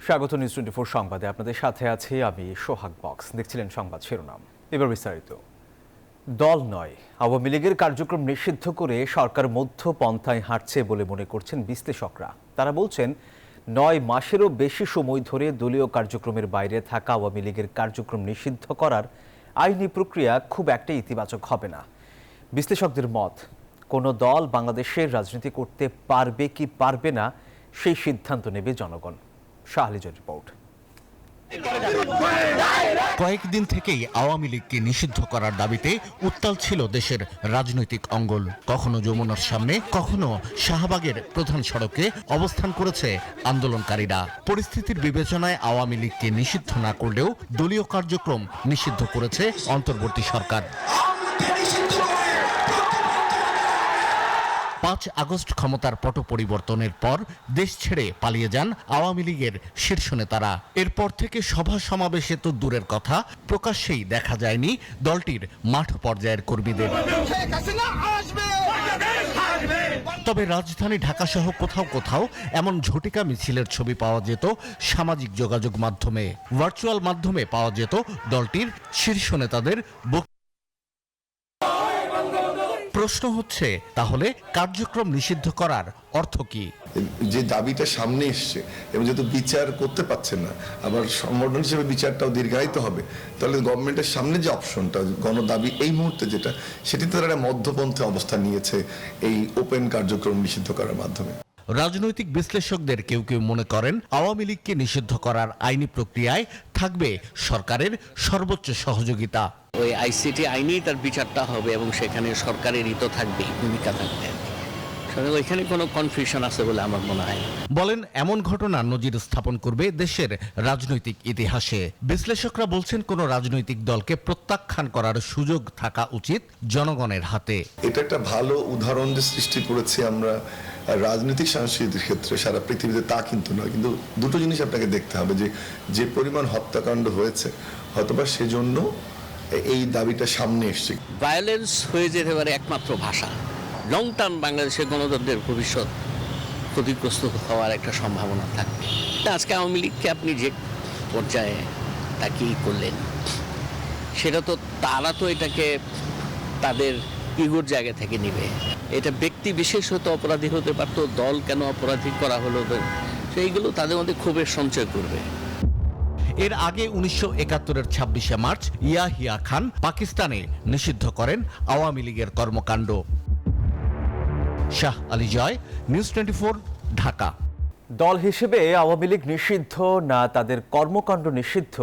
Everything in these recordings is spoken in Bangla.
স্বাগত নিউজ 24 সংবাদে আপনাদের সাথে আছি আমি সোহাগ বক্স। দেখছিলেন সংবাদ শিরোনাম, এবার বিস্তারিত। দল নয়, আওয়ামী লীগের কার্যক্রম নিষিদ্ধ করে সরকার মধ্য পন্থায় হাঁটছে বলে মনে করছেন বিশ্লেষকরা। তারা বলছেন 9 মাসেরও বেশি সময় ধরে দলীয় কার্যক্রমের বাইরে থাকা আওয়ামী লীগের কার্যক্রম নিষিদ্ধ করার আইনি প্রক্রিয়া খুব একটা ইতিবাচক হবে না। বিশ্লেষকদের মত, কোনো দল বাংলাদেশের রাজনীতি করতে পারবে কি পারবে না সেই সিদ্ধান্ত নেবে জনগণ। শাহলিজের রিপোর্ট। কয়েকদিন থেকেই আওয়ামী লীগকে নিষিদ্ধ করার দাবিতে উত্তাল ছিল দেশের রাজনৈতিক অঙ্গল। কখনো যমুনার সামনে, কখনো শাহবাগের প্রধান সড়কে অবস্থান করেছে আন্দোলনকারীরা। পরিস্থিতির বিবেচনায় আওয়ামী লীগকে নিষিদ্ধ না করলেও দলীয় কার্যক্রম নিষিদ্ধ করেছে অন্তর্বর্তী সরকার। 5 আগস্ট ক্ষমতার পট পরিবর্তনের পর দেশ ছেড়ে পালিয়ে যান আওয়ামী লীগের শীর্ষ নেতারা। এরপর থেকে সভা সমাবেশে তো দূরের কথা, প্রকাশ্যেই দেখা যায়নি দলটির মাঠ পর্যায়ের কর্মীদের। তবে রাজধানী ঢাকা সহ কোথাও কোথাও এমন ঝটিকা মিছিলের ছবি পাওয়া যেত সামাজিক যোগাযোগ মাধ্যমে। ভার্চুয়াল মাধ্যমে পাওয়া যেত দলটির শীর্ষ নেতাদের। প্রশ্ন হচ্ছে, তাহলে কার্যক্রম নিষিদ্ধ করার অর্থ কি? যে দাবিটা সামনে এসছে এবং যেহেতু বিচার করতে পারছেন না, আবার সংগঠন হিসেবে বিচারটাও দীর্ঘায়িত হবে, তাহলে গভর্নমেন্টের সামনে যে অপশনটা গণদাবি এই মুহূর্তে যেটা, সেটি তারা একটা মধ্যপন্থী অবস্থান নিয়েছে এই ওপেন কার্যক্রম নিষিদ্ধ করার মাধ্যমে। রাজনৈতিক বিশ্লেষকদের কেউ কেউ মনে করেন আওয়ামী লীগকে নিষিদ্ধ করার আইনি প্রক্রিয়ায় থাকবে সরকারের সর্বোচ্চ সহযোগিতা। ওই আইসিটি আইনেই তার বিচারটা হবে এবং সেখানে সরকারেরই তো থাকবে, ভূমিকা থাকবে। ওইখানে কোনো কনফিউশন আছে বলে আমার মনে হয়। বলেন, এমন ঘটনা নজির স্থাপন করবে দেশের রাজনৈতিক ইতিহাসে। বিশ্লেষকরা বলছেন, কোন রাজনৈতিক দলকে প্রত্যাখ্যান করার সুযোগ থাকা উচিত জনগণের হাতে। এটা একটা ভালো উদাহরণ যে সৃষ্টি করেছি আমরা রাজনৈতিক সংস্কৃতির ক্ষেত্রে সারা পৃথিবীতে, তা কিন্তু নয়। কিন্তু দুটো জিনিস আপনাকে দেখতে হবে, যে পরিমাণ হত্যাকাণ্ড হয়েছে, হয়তোবা সেজন্য এই দাবিটা সামনে এসছে। ভায়োলেন্স হয়ে যেতে পারে একমাত্র ভাষা। লং টার্ম বাংলাদেশের গণতন্ত্রের ভবিষ্যৎ ক্ষতিগ্রস্ত হওয়ার একটা সম্ভাবনা থাকবে। আজকে আওয়ামী লীগকে আপনি যে পর্যায়ে তাকেই করলেন, সেটা তো তারা তো এটাকে তাদের ইগোর জায়গা থেকে নিবে। এটা ব্যক্তি বিশেষ হতে অপরাধী হতে পারতো, দল কেন অপরাধী করা হলো, সেইগুলো তাদের মধ্যে ক্ষোভের সঞ্চয় করবে। এর আগে 1971-এর 26শে মার্চ ইয়াহিয়া খান পাকিস্তানে নিষিদ্ধ করেন আওয়ামী লীগের কর্মকাণ্ড। শাহ আলী জয়, নিউজ 24, ঢাকা। দল হিসেবে আওয়ামী লীগ নিষিদ্ধ না তাদের কর্মকাণ্ড নিষিদ্ধ,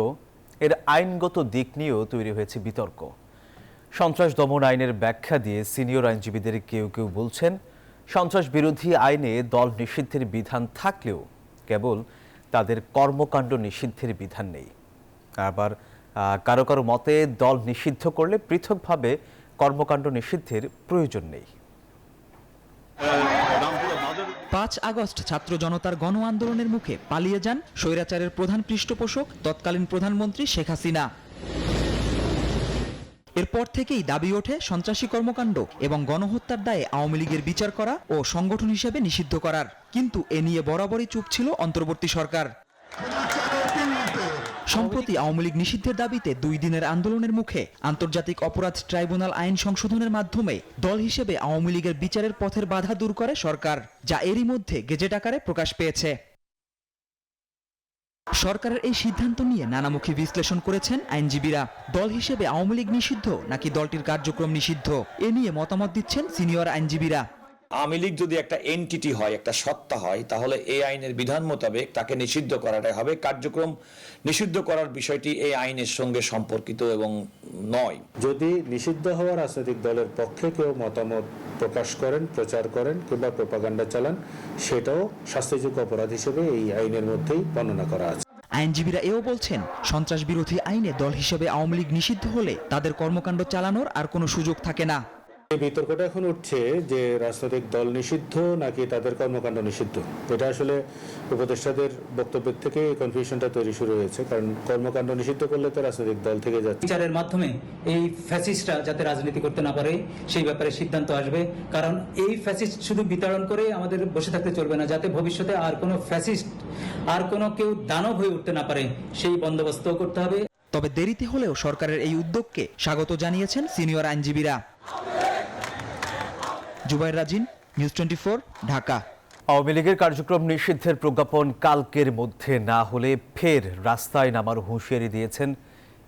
এর আইনগত দিক নিয়েও তৈরি হয়েছে বিতর্ক। সন্ত্রাস দমন আইনের ব্যাখ্যা দিয়ে সিনিয়র আইনজীবীদের কেউ কেউ বলছেন, সন্ত্রাস বিরোধী আইনে দল নিষিদ্ধের বিধান থাকলেও কেবল তাদের কর্মকাণ্ড নিষিদ্ধের বিধান নেই। আবার কারো কারো মতে দল নিষিদ্ধ করলে পৃথকভাবে কর্মকাণ্ড নিষিদ্ধের প্রয়োজন নেই। 5 আগস্ট ছাত্র জনতার গণ আন্দোলনের মুখে পালিয়ে যান স্বৈরাচারের প্রধান পৃষ্ঠপোষক তৎকালীন প্রধানমন্ত্রী শেখ হাসিনা। এরপর থেকেই দাবি ওঠে সন্ত্রাসী কর্মকাণ্ড এবং গণহত্যার দায়ে আওয়ামী লীগের বিচার করা ও সংগঠন হিসেবে নিষিদ্ধ করার। কিন্তু এ নিয়ে বরাবরই চুপ ছিল অন্তর্বর্তী সরকার। সম্প্রতি আওয়ামী লীগ নিষিদ্ধের দাবিতে 2 দিনের আন্দোলনের মুখে আন্তর্জাতিক অপরাধ ট্রাইব্যুনাল আইন সংশোধনের মাধ্যমে দল হিসেবে আওয়ামী লীগের বিচারের পথের বাধা দূর করে সরকার, যা এরই মধ্যে গেজেট আকারে প্রকাশ পেয়েছে। সরকারের এই সিদ্ধান্ত নিয়ে নানামুখী বিশ্লেষণ করেছেন আইনজীবীরা। দল হিসেবে আওয়ামী লীগ নিষিদ্ধ নাকি দলটির কার্যক্রম নিষিদ্ধ, এ নিয়ে মতামত দিচ্ছেন সিনিয়র আইনজীবীরা। আওয়ামী লীগ যদি একটা এন্টিটি হয়, একটা সত্তা হয়, তাহলে এই আইনের বিধান মোতাবেক তাকে নিষিদ্ধ করাটাই হবে। কার্যক্রম নিষিদ্ধ করার বিষয়টি এই আইনের সঙ্গে সম্পর্কিত এবং নয়। যদি নিষিদ্ধ হওয়া রাজনৈতিক দলের পক্ষে কেউ মতামত প্রকাশ করেন, প্রচার করেন কিংবা প্রোপাগান্ডা চালান, সেটাও শাস্তিযোগ্য অপরাধ হিসেবে এই আইনের মধ্যেই বর্ণনা করা আছে। আইনজীবীরা এও বলছেন, সন্ত্রাস বিরোধী আইনে দল হিসেবে আওয়ামী লীগ নিষিদ্ধ হলে তাদের কর্মকাণ্ড চালানোর আর কোনো সুযোগ থাকে না। এই বিতর্কটা এখন উঠছে যে রাজনৈতিক দল নিষিদ্ধ নাকি তাদের কর্মকাণ্ড নিষিদ্ধ। এটা আসলে উপদেষ্টাদের বক্তব্যের থেকে এই কনফিউশনটা তৈরি শুরু হয়েছে, কারণ কর্মকাণ্ড নিষিদ্ধ করলে তো রাজনৈতিক দল থেকে যাচ্ছে। বিচারের মাধ্যমে এই ফ্যাসিস্টরা যাতে রাজনীতি করতে না পারে সেই ব্যাপারে সিদ্ধান্ত আসবে, কারণ এই ফ্যাসিস্ট শুধু বিতরণ করে আমাদের বসে থাকতে চলবে না, যাতে ভবিষ্যতে আর কোনো ফ্যাসিস্ট আর কোনো কেউ দানব হয়ে উঠতে না পারে সেই বন্দোবস্ত করতে হবে। তবে দেরিতে হলেও সরকারের এই উদ্যোগকে স্বাগত জানিয়েছেন সিনিয়র আইনজীবীরা। জুবাইর রাজিন, নিউজ 24, ঢাকা। আওয়ামী লীগের কার্যক্রম নিষিদ্ধের প্রজ্ঞাপন কালকের মধ্যে না হলে ফের রাস্তায় নামার হুঁশিয়ারি দিয়েছেন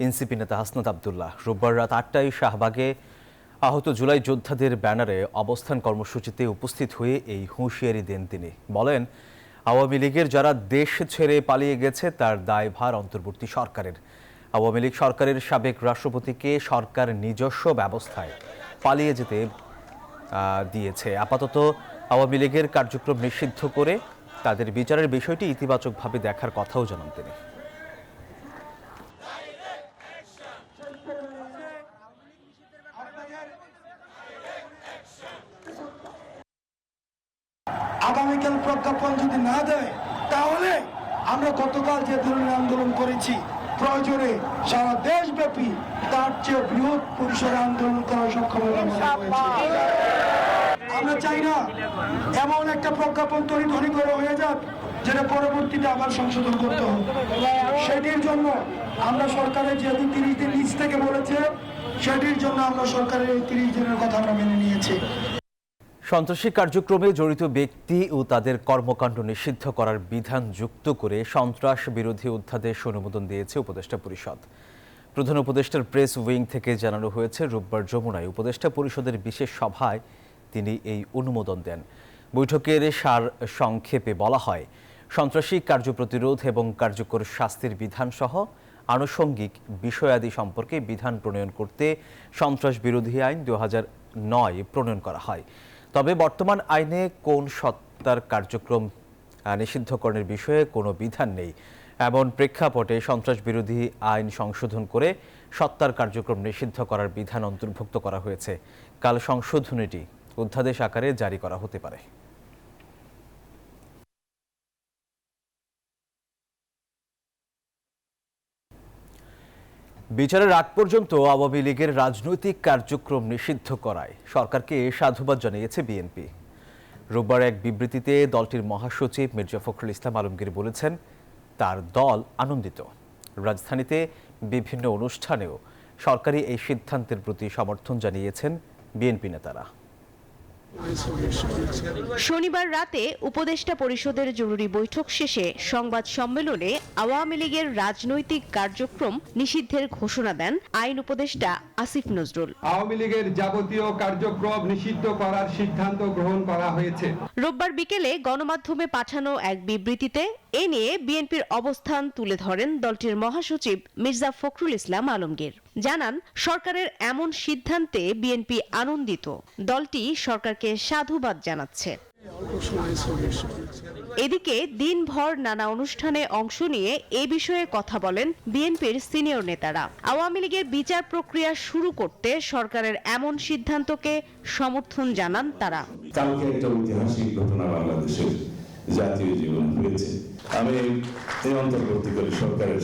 এনসিপি নেতা হাসনাত আব্দুল্লাহ। রোববার রাত 8টায় শাহবাগে আহত জুলাই যোদ্ধাদের ব্যানারে অবস্থান কর্মসূচিতে উপস্থিত হয়ে এই হুঁশিয়ারি দেন তিনি। বলেন, আওয়ামী লীগের যারা দেশ ছেড়ে পালিয়ে গেছে তার দায়ভার অন্তর্বর্তী সরকারের। আওয়ামী লীগ সরকারের সাবেক রাষ্ট্রপতিকে সরকার নিজস্ব ব্যবস্থায় পালিয়ে যেতে দিয়েছে। আপাতত আওয়ামী লীগের কার্যক্রম নিষিদ্ধ করে তাদের বিচারের বিষয়টি ইতিবাচকভাবে দেখার কথাও জানান তিনি। আগামীকাল প্রজ্ঞাপন যদি না দেয় তাহলে আমরা গতকাল যে ধরনের আন্দোলন করেছি প্রয়োজনে সারা দেশব্যাপী তার চেয়ে বৃহৎ পরিসরে আন্দোলন করার সক্ষমতা আমরা চাই না এমন একটা প্রজ্ঞাপন তৈরি করে হয়ে যাক যেটা পরবর্তীতে আবার সংশোধন করতে হবে। সেটির জন্য আমরা সরকারের যেহেতু 30 দিন নিচ থেকে বলেছে, সেটির জন্য আমরা সরকারের এই 30 দিনের কথা আমরা মেনে নিয়েছি। সন্ত্রাসী কার্যক্রমে জড়িত ব্যক্তি ও তাদের কর্মকাণ্ড নিষিদ্ধ করার বিধান যুক্ত করে সন্ত্রাস বিরোধী অধ্যাদেশ অনুমোদন দিয়েছে উপদেষ্টা পরিষদ। প্রধান উপদেষ্টার প্রেস উইং থেকে জানানো হয়েছে, রোববার যমুনায় উপদেষ্টা পরিষদের বিশেষ সভায় তিনি এই অনুমোদন দেন। বৈঠকের সার সংক্ষেপে বলা হয়, সন্ত্রাসী কার্য প্রতিরোধ এবং কার্যকর শাস্তির বিধানসহ আনুষঙ্গিক বিষয়াদি সম্পর্কে বিধান প্রণয়ন করতে সন্ত্রাস বিরোধী আইন 2009 প্রণয়ন করা হয়। তবে বর্তমান আইনে কোন সত্তার কার্যক্রম নিষিদ্ধকরণের বিষয়ে কোনো বিধান নেই। এমন প্রেক্ষাপটে সন্ত্রাস বিরোধী আইন সংশোধন করে সত্তার কার্যক্রম নিষিদ্ধ করার বিধান অন্তর্ভুক্ত করা হয়েছে। কাল সংশোধনীটি অধ্যাদেশ আকারে জারি করা হতে পারে। বিচারের আগ পর্যন্ত আওয়ামী লীগের রাজনৈতিক কার্যক্রম নিষিদ্ধ করায় সরকারকে সাধুবাদ জানিয়েছে বিএনপি। রোববার এক বিবৃতিতে দলটির মহাসচিব মির্জা ফখরুল ইসলাম আলমগীর বলেছেন, তার দল আনন্দিত। রাজধানীতে বিভিন্ন অনুষ্ঠানেও সরকারি এই সিদ্ধান্তের প্রতি সমর্থন জানিয়েছেন বিএনপি নেতারা। শনিবার রাতে উপদেষ্টা পরিষদের জরুরি বৈঠক শেষে সংবাদ সম্মেলনে আওয়ামী লীগের রাজনৈতিক কার্যক্রম নিষিদ্ধের ঘোষণা দেন আইন উপদেষ্টা আসিফ নজরুল। আওয়ামী লীগের যাবতীয় কার্যক্রম নিষিদ্ধ করার সিদ্ধান্ত গ্রহণ করা হয়েছে। রোববার বিকেলে গণমাধ্যমে পাঠানো এক বিবৃতিতে এ নিয়ে বিএনপির অবস্থান তুলে ধরেন দলটির মহাসচিব মির্জা ফখরুল ইসলাম আলমগীর। জানান, সরকারের এমন সিদ্ধান্তে বিএনপি আনন্দিত। দলটি সরকারকে সাধুবাদ জানাচ্ছে। এদিকে দিনভর নানা অনুষ্ঠানে অংশ নিয়ে এ বিষয়ে কথা বলেন বিএনপির সিনিয়র নেতারা। আওয়ামী লীগের বিচার প্রক্রিয়া শুরু করতে সরকারের এমন সিদ্ধান্তকে সমর্থন জানান তারা। কালকে একটা ঐতিহাসিক ঘটনা বাংলাদেশের জাতীয় জীবন হয়েছে। আমি এই অন্তর্বর্তীকালীন সরকারের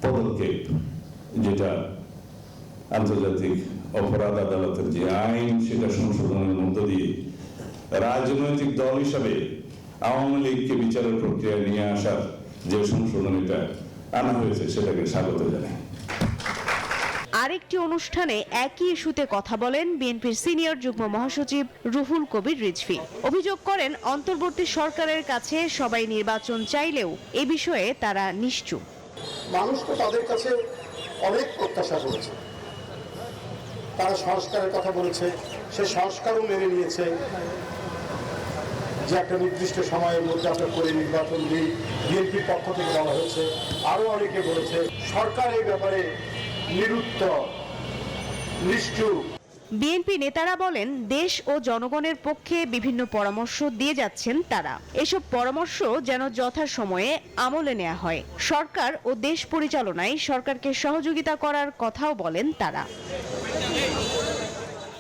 পদক্ষেপ, যেটা আন্তর্জাতিক অপরাধ আদালতের যে আইন, সেটা সংশোধনের মধ্য দিয়ে রাজনৈতিক দল হিসাবে আওয়ামী লীগকে বিচারের প্রক্রিয়ায় নিয়ে আসার যে সংশোধনীটা আনা হয়েছে, সেটাকে স্বাগত জানাই। আরেকটি অনুষ্ঠানে একই ইস্যুতে কথা বলেন বিএনপির সিনিয়র যুগ্ম মহাসচিব রুহুল কবির রিজভী। অভিযোগ করেন, অন্তর্বর্তী সরকারের কাছে সবাই নির্বাচন চাইলেও এ বিষয়ে তারা নিশ্চুপ। মানুষ তো তাদের কাছে অনেক প্রত্যাশা করেছে, তারা সংস্কারের কথা বলেছে, সে সংস্কারও মেনে নিয়েছে যে একটা নির্দিষ্ট সময়ের মধ্যে আমরা করে নির্বাচন দিই। বিএনপির পক্ষ থেকে বলা হয়েছে, আরো অনেকে বলেছে। সরকার এই ব্যাপারে নিরুত্তর, নিশ্চুপ। বিএনপি নেতারা বলেন, দেশ ও জনগণের পক্ষে বিভিন্ন পরামর্শ দিয়ে যাচ্ছেন তারা। এসব পরামর্শ যেন যথাসময়ে আমলে নেওয়া হয়। সরকার ও দেশ পরিচালনায় সরকারকে সহযোগিতা করার কথাও বলেন তারা।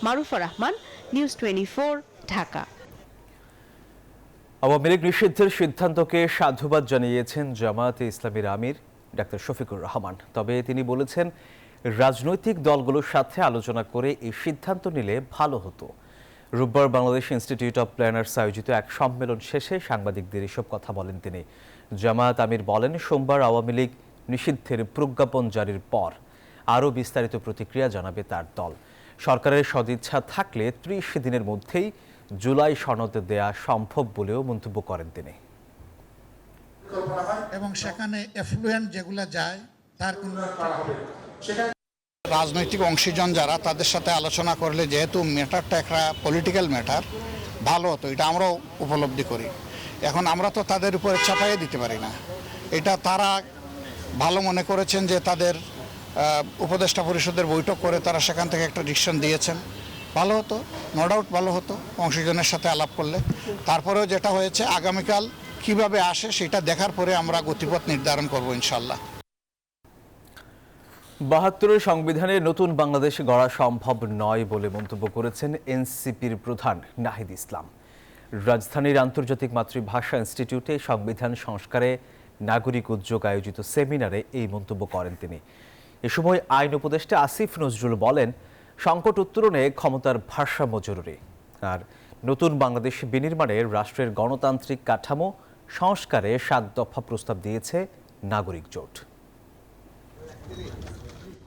মারুফা রহমান, নিউজ 24, ঢাকা। আওয়ামী লীগ নিষিদ্ধের সিদ্ধান্তকে সাধুবাদ জানিয়েছেন জামায়াতে ইসলামীর আমির ডাক্তার শফিকুর রহমান। তবে তিনি বলেছেন, রাজনৈতিক দলগুলোর সাথে আলোচনা করে এই সিদ্ধান্ত নিলে ভালো হতো। রোববার বাংলাদেশ ইনস্টিটিউট অব প্ল্যানার্স আয়োজিত এক সম্মেলন শেষে সাংবাদিকদের এসব কথা বলেন তিনি। জামায়াত আমির বলেন, সোমবার আওয়ামী লীগ নিষিদ্ধের প্রজ্ঞাপন জারির পর আরও বিস্তারিত প্রতিক্রিয়া জানাবে তার দল। সরকারের সদিচ্ছা থাকলে 30 দিনের মধ্যেই জুলাই সনদ দেয়া সম্ভব বলেও মন্তব্য করেন তিনি। এবং সেখানে এফ্লুয়েন্ট যেগুলো যায় তার কোনো রাজনৈতিক অংশীজন যারা, তাদের সাথে আলোচনা করলে যেহেতু ম্যাটারটা একটা পলিটিক্যাল ম্যাটার, ভালো হতো। এটা আমরাও উপলব্ধি করি। এখন আমরা তো তাদের উপরে চাপাইয়ে দিতে পারি না। এটা তারা ভালো মনে করেছেন যে তাদের উপদেষ্টা পরিষদের বৈঠক করে তারা সেখান থেকে একটা ডিসিশন দিয়েছেন, ভালো হতো, নো ডাউট ভালো হতো অংশীজনের সাথে আলাপ করলে। তারপরেও যেটা হয়েছে, আগামীকাল কিভাবে আসে সেটা দেখার পরে আমরা গতিপথ নির্ধারণ করব ইনশাল্লাহ। ৭২ সংবিধানে নতুন বাংলাদেশ গড়া সম্ভব নয় বলে মন্তব্য করেছেন এনসিপির প্রধান নাহিদ ইসলাম। রাজধানীর আন্তর্জাতিক মাতৃভাষা ইনস্টিটিউটে সংবিধান সংস্কারে নাগরিক উদ্যোগ আয়োজিত সেমিনারে এই মন্তব্য করেন তিনি। এ সময় আইন উপদেষ্টা আসিফ নজরুল বলেন, সংকট উত্তরণে ক্ষমতার ভারসাম্য জরুরি। আর নতুন বাংলাদেশ বিনির্মাণে রাষ্ট্রের গণতান্ত্রিক কাঠামো সংস্কারে 7 দফা প্রস্তাব দিয়েছে নাগরিক জোট।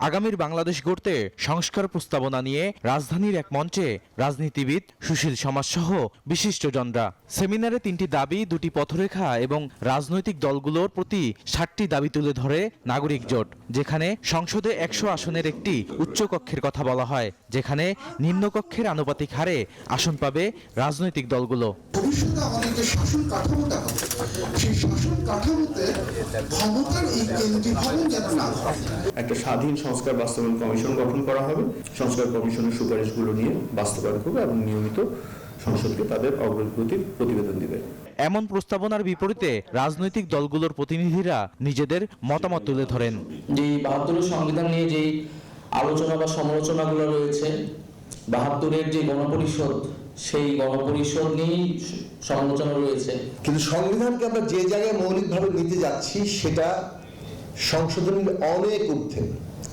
আগামীর বাংলাদেশ গড়তে সংস্কার প্রস্তাবনা নিয়ে রাজধানীর এক মঞ্চে রাজনীতিবিদ, সুশীল সমাজসহ বিশিষ্টজনরা। সেমিনারে 3টি দাবি, 2টি পথরেখা এবং রাজনৈতিক দলগুলোর প্রতি 7টি দাবি তুলে ধরে নাগরিক জোট, যেখানে সংসদে 100 আসনের একটি উচ্চকক্ষের কথা বলা হয়, যেখানে নিম্নকক্ষের আনুপাতিক হারে আসন পাবে রাজনৈতিক দলগুলো। ভবিষ্যতে আমাদের যে শাসন কাঠামোটা হবে, সেই শাসন কাঠামোতে ক্ষমতার এই কেন্দ্রীভবন যেন না হয়। একটা স্বাধীন সংস্কার বাস্তবায়ন কমিশন গঠন করা হবে। সংস্কার কমিশনের সুপারিশগুলো নিয়ে বাস্তবায়ন করবে এবং নিয়মিত সংসদকে তাদের অগ্রগতির প্রতিবেদন দিবে। এমন প্রস্তাবনার বিপরীতে রাজনৈতিক দলগুলোর প্রতিনিধিরা নিজেদের মতামত তুলে ধরেন। যে ৭২ সংবিধান নিয়ে যে আলোচনা বা সমালোচনাগুলো রয়েছে, ৭২-এর যে গণপরিষদ, সেই গণপরিষদ নিয়েই সমালোচনা রয়েছে। কিন্তু সংবিধানকে আমরা যে জায়গায় মৌলিকভাবে নিতে যাচ্ছি সেটা সংশোধনের অনেক ঊর্ধ্বে,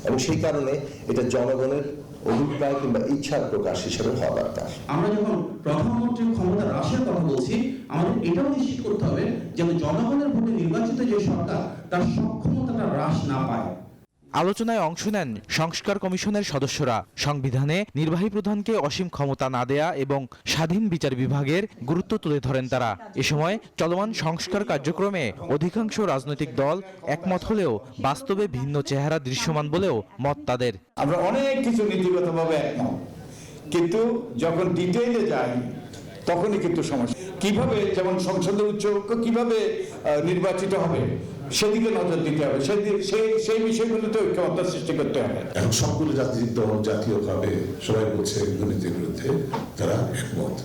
এবং সেই কারণে এটা জনগণের অভিপ্রায় কিংবা ইচ্ছার প্রকাশ হিসেবে হওয়া দরকার। আমরা যখন প্রধানমন্ত্রীর ক্ষমতা হ্রাসের কথা বলছি, আমাদের এটাও নিশ্চিত করতে হবে যেন জনগণের ভোটে নির্বাচিত যে সরকার তার সক্ষমতাটা হ্রাস না পায়। আলোচনায় অংশ নেন সংস্কার কমিশনের সদস্যরা। সংবিধানে নির্বাহী প্রধানকে অসীম ক্ষমতা না দেয়া এবং স্বাধীন বিচার বিভাগের গুরুত্ব তুলে ধরেন তারা। এ সময় চলমান সংস্কার কার্যক্রমে অধিকাংশ রাজনৈতিক দল একমত হলেও বাস্তবে ভিন্ন চেহারা দৃশ্যমান বলেও মত তাদের। আমরা অনেক কিছু নীতিগতভাবে একমত, কিন্তু যখন ডিটেইলে যাই তখনই কিন্তু সমস্যা। কিভাবে, যেমন সংসদের উচ্চকক্ষ কিভাবে নির্বাচিত হবে সেদিকে নজর দিতে হবে, সেই বিষয়গুলোতে ঐক্যমত্যা সৃষ্টি করতে হবে। এখন সবগুলো জাতির দল জাতীয়ভাবে সবাই বলছে দুর্নীতির বিরুদ্ধে তারা একমত,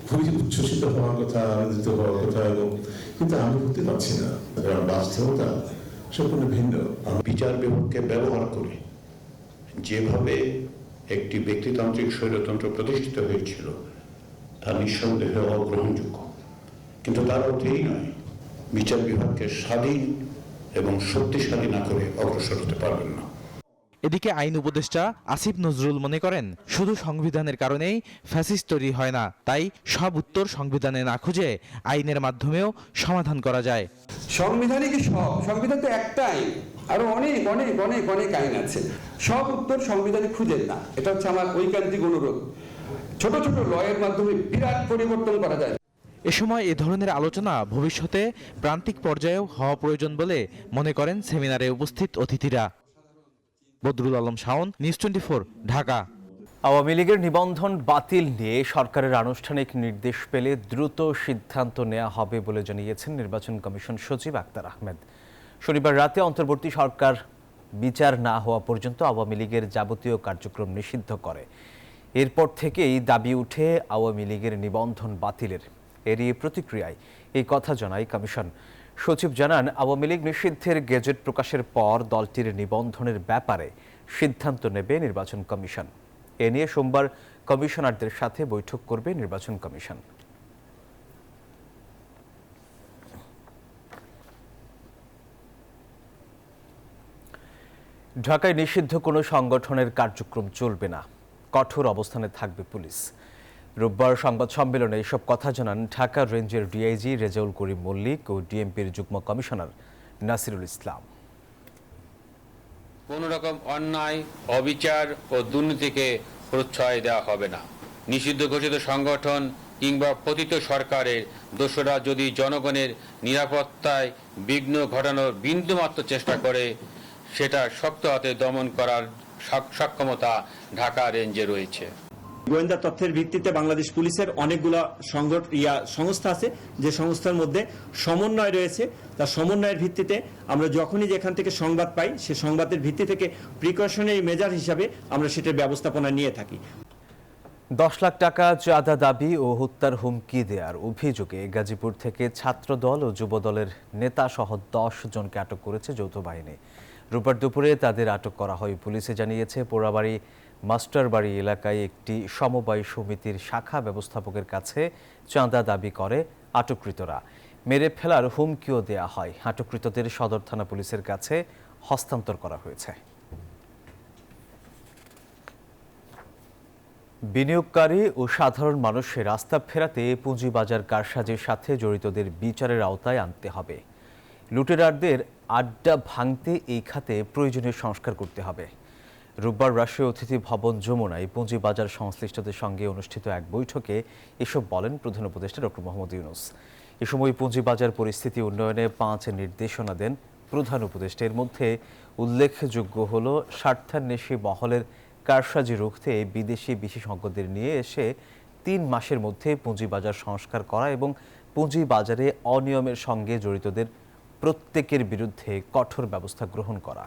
খুবই উচ্ছ্বসিত হওয়ার কথা, আনন্দিত হওয়ার কথা, এবং কিন্তু আমি বলতে পারছি না, কারণ বাস্তবতা সম্পূর্ণ ভিন্ন। বিচার বিভাগকে ব্যবহার করে যেভাবে একটি ব্যক্তিতান্ত্রিক স্বৈরতন্ত্র প্রতিষ্ঠিত হয়েছিল তা নিঃসন্দেহে অগ্রহণযোগ্য, কিন্তু তার অর্থ এই নয় বিচার বিভাগকে স্বাধীন এবং শক্তিশালী না করে অগ্রসর হতে পারবেন না। এদিকে আইন উপদেষ্টা আসিফ নজরুল মনে করেন, শুধু সংবিধানের কারণেই ফ্যাসিস্ট তৈরি হয় না, তাই সব উত্তর সংবিধানে না খুঁজে আইনের মাধ্যমেও সমাধান করা যায়। সংবিধানে কি সব? সংবিধান তো একটা আইন, আরো অনেক অনেক অনেক অনেক আইন আছে। সব উত্তর সংবিধানে খুঁজেন না, এটা হচ্ছে আমার ঐকান্তিক অনুরোধ। ছোট ছোট লয়ের মাধ্যমে বিরাট পরিবর্তন করা যায়। এ সময় এ ধরনের আলোচনা ভবিষ্যতে প্রান্তিক পর্যায়েও হওয়া প্রয়োজন বলে মনে করেন সেমিনারে উপস্থিত অতিথিরা। বদরুল আলম শাওন, নিউজ 24, ঢাকা। আওয়ামী লীগের নিবন্ধন বাতিল নিয়ে সরকারের আনুষ্ঠানিক নির্দেশ পেলে দ্রুত সিদ্ধান্ত নেওয়া হবে বলে জানিয়েছেন নির্বাচন কমিশন সচিব আক্তার আহমেদ। শনিবার রাতে অন্তর্বর্তী সরকার বিচার না হওয়া পর্যন্ত আওয়ামী লীগের যাবতীয় কার্যক্রম নিষিদ্ধ করে। এরপর থেকেই দাবি উঠে আওয়ামী লীগের নিবন্ধন বাতিলের। এরই প্রতিক্রিয়ায় এই কথা জানায় কমিশন। সচিব জানান, আওয়ামী লীগ নিষিদ্ধের গেজেট প্রকাশের পর দলটির নিবন্ধনের ব্যাপারে সিদ্ধান্ত নেবে নির্বাচন কমিশন। এ নিয়ে সোমবার কমিশনারদের সাথে বৈঠক করবে নির্বাচন কমিশন। ঢাকায় নিষিদ্ধ কোনো সংগঠনের কার্যক্রম চলবে না, কঠোর অবস্থানে থাকবে পুলিশ। রোববার সংবাদ সম্মেলনে এসব কথা জানান ঢাকা রেঞ্জের ডিআইজি রেজাউল করিম মল্লিক ও ডিএমপির যুগ্ম কমিশনার নাসিরুল ইসলাম। কোনো রকম অন্যায়, অবিচার ও দুর্নীতিকে প্রশ্রয় দেওয়া হবে না। নিষিদ্ধ ঘোষিত সংগঠন কিংবা পতিত সরকারের দোসররা যদি জনগণের নিরাপত্তায় বিঘ্ন ঘটানোর বিন্দুমাত্র চেষ্টা করে, সেটা শক্ত হাতে দমন করার সক্ষমতা ঢাকা রেঞ্জে রয়েছে। গোয়েন্দা তথ্যের ভিত্তিতে বাংলাদেশ পুলিশের অনেকগুলো সংস্থা আছে, যে সংস্থার মধ্যে সমন্বয় রয়েছে। তার সমন্বয়ের ভিত্তিতে আমরা যখনই যেখান থেকে সংবাদ পাই, সে সংবাদের ভিত্তি থেকে প্রিকশনারি মেজার হিসাবে আমরা সেটার ব্যবস্থাপনা নিয়ে থাকি। 10 লাখ টাকা চাঁদা দাবি ও হত্যার হুমকি দেওয়ার অভিযোগে গাজীপুর থেকে ছাত্রদল ও যুবদলের নেতা সহ 10 জনকে আটক করেছে যৌথ বাহিনী। রোববার দুপুরে তাদের আটক করা হয়। পুলিশে জানিয়েছে পোড়াবাড়ি মাস্টারবাড়ি এলাকায় একটি সমবায় সমিতির শাখা ব্যবস্থাপকের কাছে চাঁদা দাবি করে আটককৃতরা। মেরে ফেলার হুমকিও দেয়া হয়। আটককৃতদের সদর থানা পুলিশের কাছে হস্তান্তর করা হয়েছে। বিনিয়োগকারী ও সাধারণ মানুষের আস্থা ফেরাতে পুঁজিবাজার কারসাজির সাথে জড়িতদের বিচারের আওতায় আনতে হবে। লুটেরারদের আড্ডা ভাঙতে এই খাতে প্রয়োজনীয় সংস্কার করতে হবে। রোববার রাষ্ট্রীয় অতিথি ভবন যমুনায় পুঁজিবাজার সংশ্লিষ্টদের সঙ্গে অনুষ্ঠিত এক বৈঠকে এসব বলেন প্রধান উপদেষ্টা ডক্টর মোহাম্মদ ইউনূস। এ সময় পুঁজিবাজার পরিস্থিতি উন্নয়নে 5 নির্দেশনা দেন প্রধান উপদেষ্টা। এর মধ্যে উল্লেখযোগ্য হল স্বার্থান্বেষী মহলের কারসাজি রুখতে বিদেশি বিশেষজ্ঞদের নিয়ে এসে 3 মাসের মধ্যে পুঁজিবাজার সংস্কার করা এবং পুঁজিবাজারে অনিয়মের সঙ্গে জড়িতদের প্রত্যেকের বিরুদ্ধে কঠোর ব্যবস্থা গ্রহণ করা।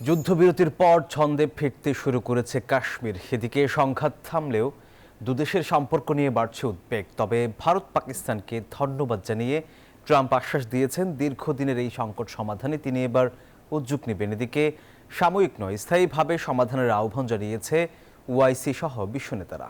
যুদ্ধবিরতির পর ছন্দে ফিরতে শুরু করেছে কাশ্মীর। এদিকে সংঘাত থামলেও দুদেশের সম্পর্ক নিয়ে বাড়ছে উদ্বেগ। তবে ভারত পাকিস্তানকে ধন্যবাদ জানিয়ে ট্রাম্প আশ্বাস দিয়েছেন দীর্ঘদিনের এই সংকট সমাধানে তিনি এবার উদ্যোগ নেবেন। এদিকে সাময়িক নয়, স্থায়ীভাবে সমাধানের আহ্বান জানিয়েছে ওআইসি সহ বিশ্ব নেতারা।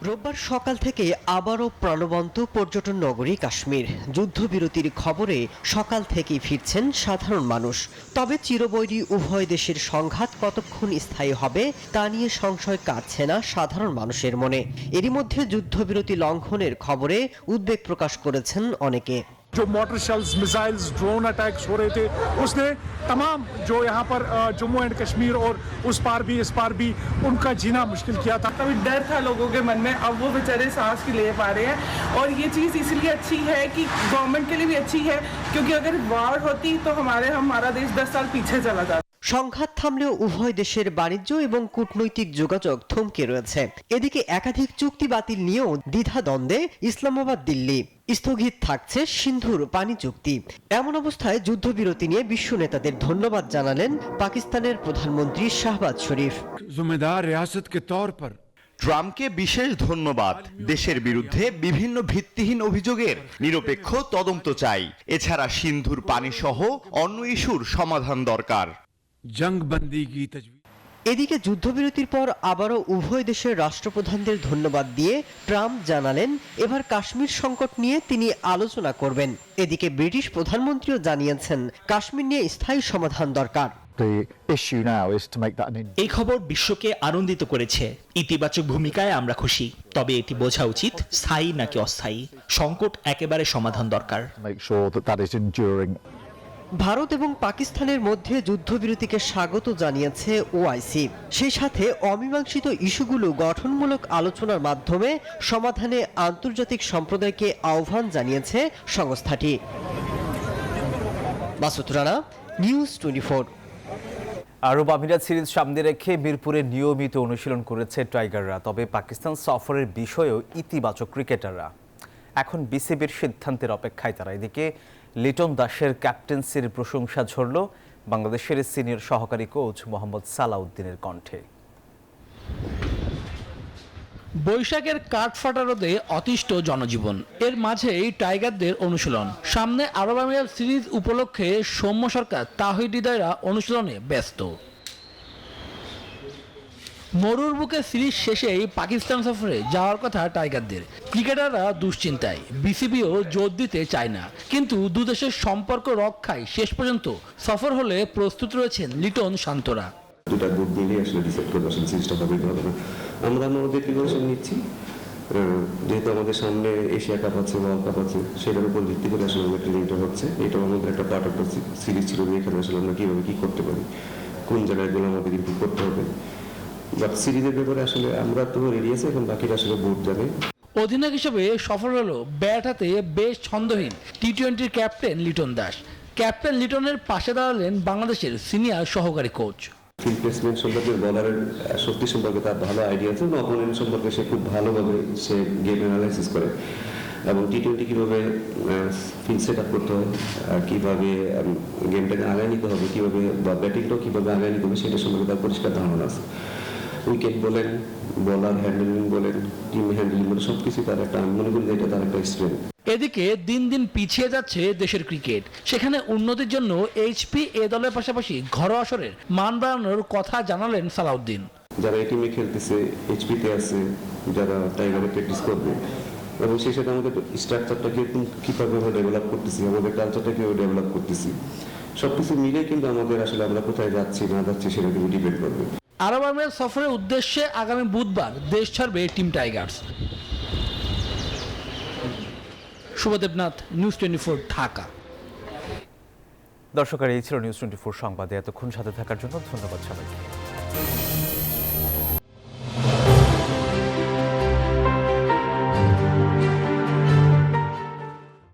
রোববার সকাল থেকে আবারও প্রাণবন্ত পর্যটন নগরী কাশ্মীর। যুদ্ধবিরতির খবরে সকাল থেকেই ফিরছেন সাধারণ মানুষ। তবে চিরবৈরী উভয় দেশের সংঘাত কতক্ষণ স্থায়ী হবে তা নিয়ে সংশয় কাটছে না সাধারণ মানুষের মনে। এরই মধ্যে যুদ্ধবিরতি লঙ্ঘনের খবরে উদ্বেগ প্রকাশ করেছেন অনেকে। जो motor shells, missiles, drone attacks हो रहे थे, उसने तमाम जो यहाँ पर जम्मू एंड कश्मीर और उस पार भी इस पार भी उनका जीना मुश्किल किया था। कभी डर था लोगों के मन में, अब वो बेचारे सांस की ले पा रहे हैं। और ये चीज़ इसलिए अच्छी है कि गवर्नमेंट के लिए भी अच्छी है, क्योंकि अगर वॉर होती तो हमारा देश 10 साल पीछे चला जाता। সংঘাত থামলেও উভয় দেশের বাণিজ্য এবং কূটনৈতিক যোগাযোগ থমকে রয়েছে। এদিকে একাধিক চুক্তি বাতিল নিয়েও দ্বিধাদ্বন্দ্বে ইসলামাবাদ দিল্লি। স্থগিত থাকছে সিন্ধুর পানি চুক্তি। এমন অবস্থায় যুদ্ধবিরতি নিয়ে বিশ্ব নেতাদের ধন্যবাদ জানালেন পাকিস্তানের প্রধানমন্ত্রী শাহবাজ শরীফ। জিম্মেদার রিয়াসত কে তৌর পর ট্রাম্পকে বিশেষ ধন্যবাদ। দেশের বিরুদ্ধে বিভিন্ন ভিত্তিহীন অভিযোগের নিরপেক্ষ তদন্ত চাই। এছাড়া সিন্ধুর পানি সহ অন্য ইস্যুর সমাধান দরকার। এদিকে যুদ্ধবিরতির পর আবারও উভয় দেশের রাষ্ট্রপ্রধানদের ধন্যবাদ দিয়ে ট্রাম্প জানালেন এবার কাশ্মীর সংকট নিয়ে তিনি আলোচনা করবেন। এদিকে ব্রিটিশ প্রধানমন্ত্রীও জানিয়েছেন কাশ্মীর নিয়ে স্থায়ী সমাধান দরকার। এই খবর বিশ্বকে আনন্দিত করেছে। ইতিবাচক ভূমিকায় আমরা খুশি। তবে এটি বোঝা উচিত স্থায়ী নাকি অস্থায়ী। সংকট একেবারে সমাধান দরকার। ভারত এবং পাকিস্তানের মধ্যে যুদ্ধবিরতিকে স্বাগত জানিয়েছে ওআইসি। সেই সাথে অমীমাংসিত ইস্যুগুলো গঠনমূলক আলোচনার মাধ্যমে সমাধানে আন্তর্জাতিক সম্প্রদায়কে আহ্বান জানিয়েছে সংস্থাটি। মাসুদ রানা, নিউজ 24। আরব আমিরাত সিরিজ সামনে রেখে মিরপুরে নিয়মিত অনুশীলন করেছে টাইগাররা। তবে পাকিস্তান সফরের বিষয়েও ইতিবাচক ক্রিকেটাররা। এখন বিসিবির সিদ্ধান্তের অপেক্ষায় তারা। এদিকে লিটন দাসের ক্যাপ্টেন্সির প্রশংসা ঝরল বাংলাদেশের সিনিয়র সহকারী কোচ মোহাম্মদ সালাউদ্দিনের কণ্ঠে। বৈশাখের কাঠফাটা রোদে অতিষ্ঠ জনজীবন, এর মাঝেই টাইগারদের অনুশীলন। সামনে আরব আমিরাত সিরিজ উপলক্ষে সৌম্য সরকার, তাহিদ হৃদয়রা অনুশীলনে ব্যস্ত। মরুর বুকে সিরিজ শেষেই পাকিস্তান সফরে যাওয়ার কথা টাইগারদের। ক্রিকেটাররা দুশ্চিন্তায়, বিসিবিও জোর দিতে চায় না, কিন্তু দুদেশের সম্পর্ক রক্ষায় শেষ পর্যন্ত সফর হলে প্রস্তুত রয়েছেন লিটন শান্তরা। দুটা বুট মিলিয়ে আসলে ডিসাইড করবো আসলে সিরিজটা হবে কি হবে না। আমরা আমাদের প্রিপারেশন নিচ্ছি, যেহেতু আমাদের সামনে এশিয়া কাপ আছে, ওয়ার্ল্ড কাপ আছে, সেটার উপর ভিত্তি করে আসলে আমাদের ট্রেনিংটা হচ্ছে। এটাও আমাদের একটা পার্ট অফ সিরিজ ছিল, এখানে আসলে আমরা কীভাবে কী করতে পারি, কোন জায়গাগুলো আমাদের ইমপ্রুভ করতে হবে। বাট সিরিজের ব্যাপারে আসলে আমরা তো রেডি আছি, এখন বাকিটা আসলে বোর্ড যাবে। অধিনায়ক হিসেবে সফল হলো ব্যাট হাতে বেশ ছন্দহীন টি-20 ক্যাপ্টেন লিটন দাস। ক্যাপ্টেন লিটনের পাশে দাঁড়ালেন বাংলাদেশের সিনিয়র সহকারী কোচ। ফিল্ড প্লেসমেন্ট সম্পর্কে, বলারের শক্তি সম্পর্কে তার ভালো আইডিয়া আছে, অপোনেন্ট সম্পর্কে সে খুব ভালোভাবে সে গেম অ্যানালাইসিস করে, এবং টি-20 কীভাবে ফিল্ড সেট আপ করতে হয়, কীভাবে গেমটাকে আগায় নিতে হবে, কীভাবে বা ব্যাটিংটাও কীভাবে আগায় নিতে হবে, সেটা সম্পর্কে তার পরিষ্কার ধারণা আছে। উইকেট বলেন, বলার হ্যান্ডেলিং বলেন, টিম হ্যান্ডেলিং বলেন, সব কিছু তার একটা, আমি মনে করি এটা তার একটা স্ট্রেংথ। এদিকে দিন দিন পিছিয়ে যাচ্ছে দেশের ক্রিকেট, সেখানে উন্নতির জন্য এইচপি এ দলের পাশাপাশি ঘরোয়া আসরের মান বাড়ানোর কথা জানালেন সালাউদ্দিন। যারা এই টিমে খেলতেছে, এইচপিতে আছে, যারা টাইগারে প্র্যাকটিস করবে, এবং সেই সাথে আমাদের স্ট্রাকচারটাকে কীভাবে আমরা ডেভেলপ করতেছি, আমাদের কালচারটাকে ডেভেলপ করতেছি, সবকিছু মিলে কিন্তু আমাদের আসলে আমরা কোথায় যাচ্ছি না যাচ্ছি সেটা কিন্তু ডিপেন্ড করবে। আরব আমিরাত সফরের উদ্দেশ্যে আগামী বুধবার দেশ ছাড়বে team Tigers. Shubhodeb Nath, news 24, Dhaka. দর্শক, এই ছিল নিউজ 24 সংবাদে। এতক্ষণ সাথে থাকার জন্য ধন্যবাদ সবাইকে।